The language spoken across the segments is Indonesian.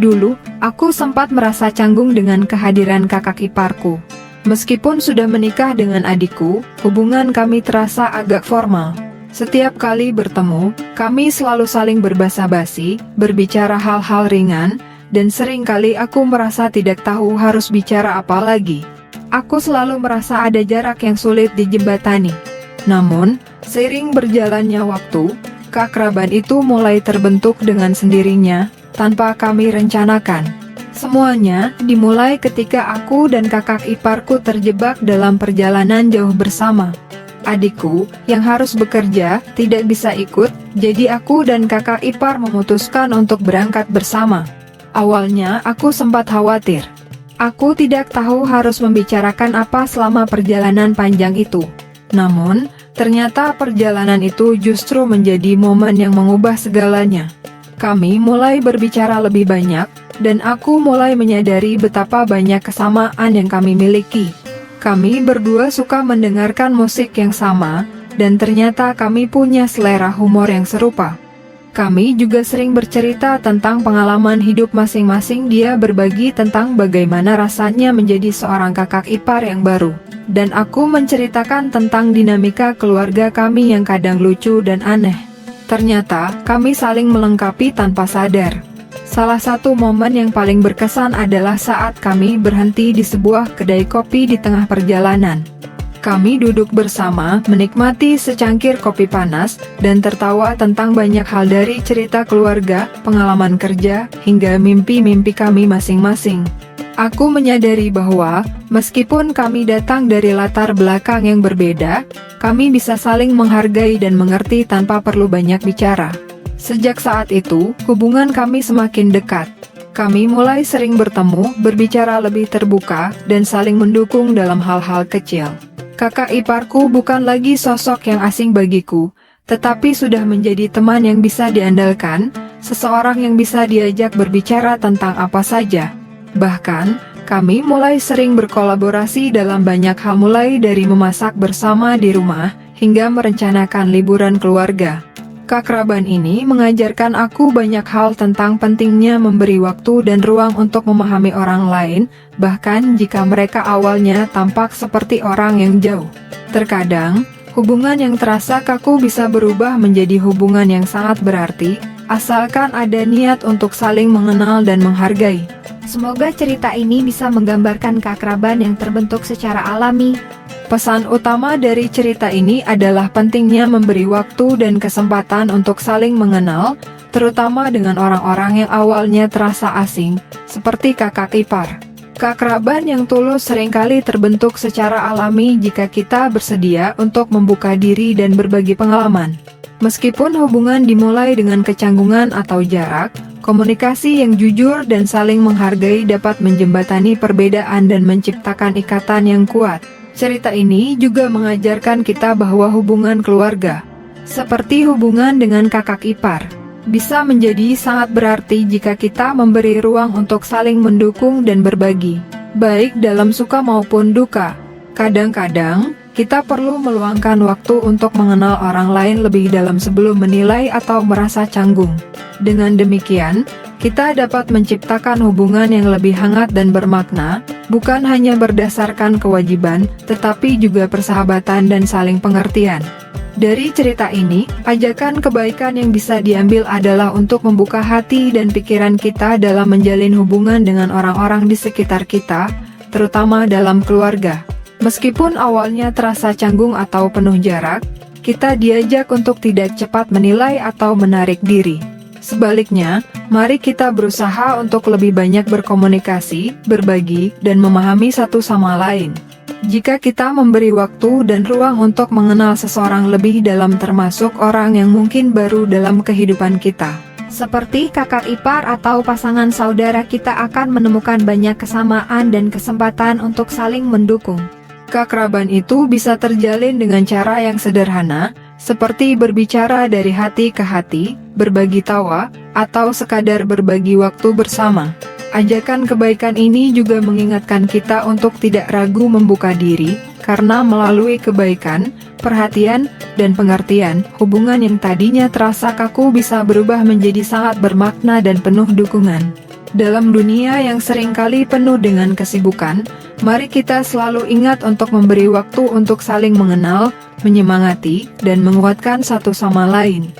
Dulu, aku sempat merasa canggung dengan kehadiran kakak iparku. Meskipun sudah menikah dengan adikku, hubungan kami terasa agak formal. Setiap kali bertemu, kami selalu saling berbasa-basi, berbicara hal-hal ringan, dan sering kali aku merasa tidak tahu harus bicara apa lagi. Aku selalu merasa ada jarak yang sulit dijembatani. Namun, seiring berjalannya waktu, keakraban itu mulai terbentuk dengan sendirinya, tanpa kami rencanakan. Semuanya dimulai ketika aku dan kakak iparku terjebak dalam perjalanan jauh bersama. Adikku, yang harus bekerja, tidak bisa ikut, jadi aku dan kakak ipar memutuskan untuk berangkat bersama. Awalnya aku sempat khawatir. Aku tidak tahu harus membicarakan apa selama perjalanan panjang itu. Namun, ternyata perjalanan itu justru menjadi momen yang mengubah segalanya. Kami mulai berbicara lebih banyak, dan aku mulai menyadari betapa banyak kesamaan yang kami miliki. Kami berdua suka mendengarkan musik yang sama, dan ternyata kami punya selera humor yang serupa. Kami juga sering bercerita tentang pengalaman hidup masing-masing. Dia berbagi tentang bagaimana rasanya menjadi seorang kakak ipar yang baru, dan aku menceritakan tentang dinamika keluarga kami yang kadang lucu dan aneh. Ternyata, kami saling melengkapi tanpa sadar. Salah satu momen yang paling berkesan adalah saat kami berhenti di sebuah kedai kopi di tengah perjalanan. Kami duduk bersama, menikmati secangkir kopi panas, dan tertawa tentang banyak hal dari cerita keluarga, pengalaman kerja, hingga mimpi-mimpi kami masing-masing. Aku menyadari bahwa, meskipun kami datang dari latar belakang yang berbeda, kami bisa saling menghargai dan mengerti tanpa perlu banyak bicara. Sejak saat itu, hubungan kami semakin dekat. Kami mulai sering bertemu, berbicara lebih terbuka, dan saling mendukung dalam hal-hal kecil. Kakak iparku bukan lagi sosok yang asing bagiku, tetapi sudah menjadi teman yang bisa diandalkan, seseorang yang bisa diajak berbicara tentang apa saja. Bahkan, kami mulai sering berkolaborasi dalam banyak hal, mulai dari memasak bersama di rumah, hingga merencanakan liburan keluarga. Keakraban ini mengajarkan aku banyak hal tentang pentingnya memberi waktu dan ruang untuk memahami orang lain, bahkan jika mereka awalnya tampak seperti orang yang jauh. Terkadang, hubungan yang terasa kaku bisa berubah menjadi hubungan yang sangat berarti, asalkan ada niat untuk saling mengenal dan menghargai. Semoga cerita ini bisa menggambarkan keakraban yang terbentuk secara alami. Pesan utama dari cerita ini adalah pentingnya memberi waktu dan kesempatan untuk saling mengenal, terutama dengan orang-orang yang awalnya terasa asing, seperti kakak ipar. Keakraban yang tulus seringkali terbentuk secara alami jika kita bersedia untuk membuka diri dan berbagi pengalaman. Meskipun hubungan dimulai dengan kecanggungan atau jarak, komunikasi yang jujur dan saling menghargai dapat menjembatani perbedaan dan menciptakan ikatan yang kuat. Cerita ini juga mengajarkan kita bahwa hubungan keluarga, seperti hubungan dengan kakak ipar, bisa menjadi sangat berarti jika kita memberi ruang untuk saling mendukung dan berbagi, baik dalam suka maupun duka. Kadang-kadang, kita perlu meluangkan waktu untuk mengenal orang lain lebih dalam sebelum menilai atau merasa canggung. Dengan demikian, kita dapat menciptakan hubungan yang lebih hangat dan bermakna, bukan hanya berdasarkan kewajiban, tetapi juga persahabatan dan saling pengertian. Dari cerita ini, ajakan kebaikan yang bisa diambil adalah untuk membuka hati dan pikiran kita dalam menjalin hubungan dengan orang-orang di sekitar kita, terutama dalam keluarga. Meskipun awalnya terasa canggung atau penuh jarak, kita diajak untuk tidak cepat menilai atau menarik diri. Sebaliknya, mari kita berusaha untuk lebih banyak berkomunikasi, berbagi, dan memahami satu sama lain. Jika kita memberi waktu dan ruang untuk mengenal seseorang lebih dalam, termasuk orang yang mungkin baru dalam kehidupan kita, seperti kakak ipar atau pasangan saudara, kita akan menemukan banyak kesamaan dan kesempatan untuk saling mendukung. Keakraban itu bisa terjalin dengan cara yang sederhana, seperti berbicara dari hati ke hati, berbagi tawa, atau sekadar berbagi waktu bersama. Ajakan kebaikan ini juga mengingatkan kita untuk tidak ragu membuka diri, karena melalui kebaikan, perhatian, dan pengertian, hubungan yang tadinya terasa kaku bisa berubah menjadi sangat bermakna dan penuh dukungan. Dalam dunia yang seringkali penuh dengan kesibukan, mari kita selalu ingat untuk memberi waktu untuk saling mengenal, menyemangati, dan menguatkan satu sama lain.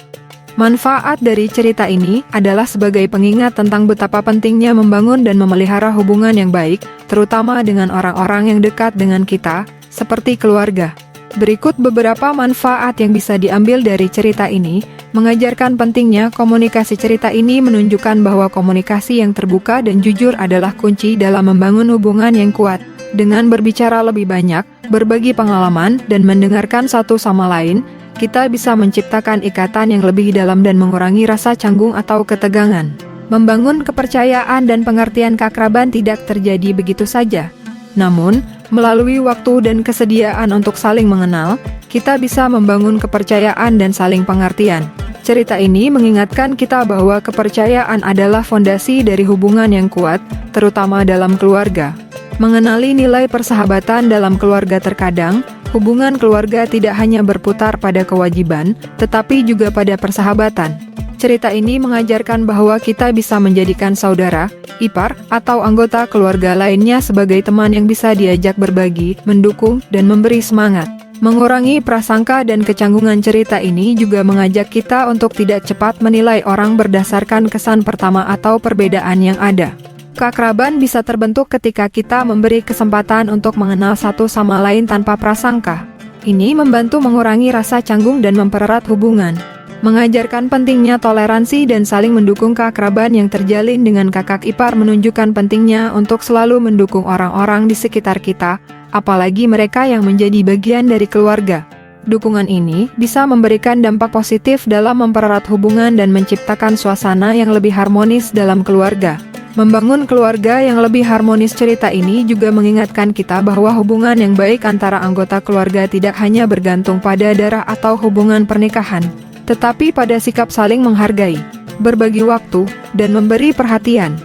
Manfaat dari cerita ini adalah sebagai pengingat tentang betapa pentingnya membangun dan memelihara hubungan yang baik, terutama dengan orang-orang yang dekat dengan kita, seperti keluarga. Berikut beberapa manfaat yang bisa diambil dari cerita ini. Mengajarkan pentingnya komunikasi. Cerita ini menunjukkan bahwa komunikasi yang terbuka dan jujur adalah kunci dalam membangun hubungan yang kuat. Dengan berbicara lebih banyak, berbagi pengalaman, dan mendengarkan satu sama lain, kita bisa menciptakan ikatan yang lebih dalam dan mengurangi rasa canggung atau ketegangan. Membangun kepercayaan dan pengertian keakraban tidak terjadi begitu saja. Namun, melalui waktu dan kesediaan untuk saling mengenal, kita bisa membangun kepercayaan dan saling pengertian. Cerita ini mengingatkan kita bahwa kepercayaan adalah fondasi dari hubungan yang kuat, terutama dalam keluarga. Mengenali nilai persahabatan dalam keluarga. Terkadang, hubungan keluarga tidak hanya berputar pada kewajiban, tetapi juga pada persahabatan. Cerita ini mengajarkan bahwa kita bisa menjadikan saudara, ipar, atau anggota keluarga lainnya sebagai teman yang bisa diajak berbagi, mendukung, dan memberi semangat. Mengurangi prasangka dan kecanggungan. Cerita ini juga mengajak kita untuk tidak cepat menilai orang berdasarkan kesan pertama atau perbedaan yang ada. Keakraban bisa terbentuk ketika kita memberi kesempatan untuk mengenal satu sama lain tanpa prasangka. Ini membantu mengurangi rasa canggung dan mempererat hubungan. Mengajarkan pentingnya toleransi dan saling mendukung. Keakraban yang terjalin dengan kakak ipar menunjukkan pentingnya untuk selalu mendukung orang-orang di sekitar kita, apalagi mereka yang menjadi bagian dari keluarga. Dukungan ini bisa memberikan dampak positif dalam mempererat hubungan dan menciptakan suasana yang lebih harmonis dalam keluarga. Membangun keluarga yang lebih harmonis. Cerita ini juga mengingatkan kita bahwa hubungan yang baik antara anggota keluarga tidak hanya bergantung pada darah atau hubungan pernikahan, tetapi pada sikap saling menghargai, berbagi waktu, dan memberi perhatian.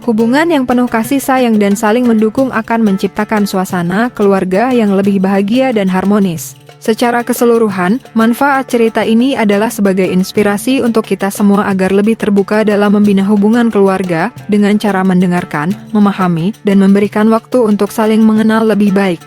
Hubungan yang penuh kasih sayang dan saling mendukung akan menciptakan suasana keluarga yang lebih bahagia dan harmonis. Secara keseluruhan, manfaat cerita ini adalah sebagai inspirasi untuk kita semua agar lebih terbuka dalam membina hubungan keluarga, dengan cara mendengarkan, memahami, dan memberikan waktu untuk saling mengenal lebih baik.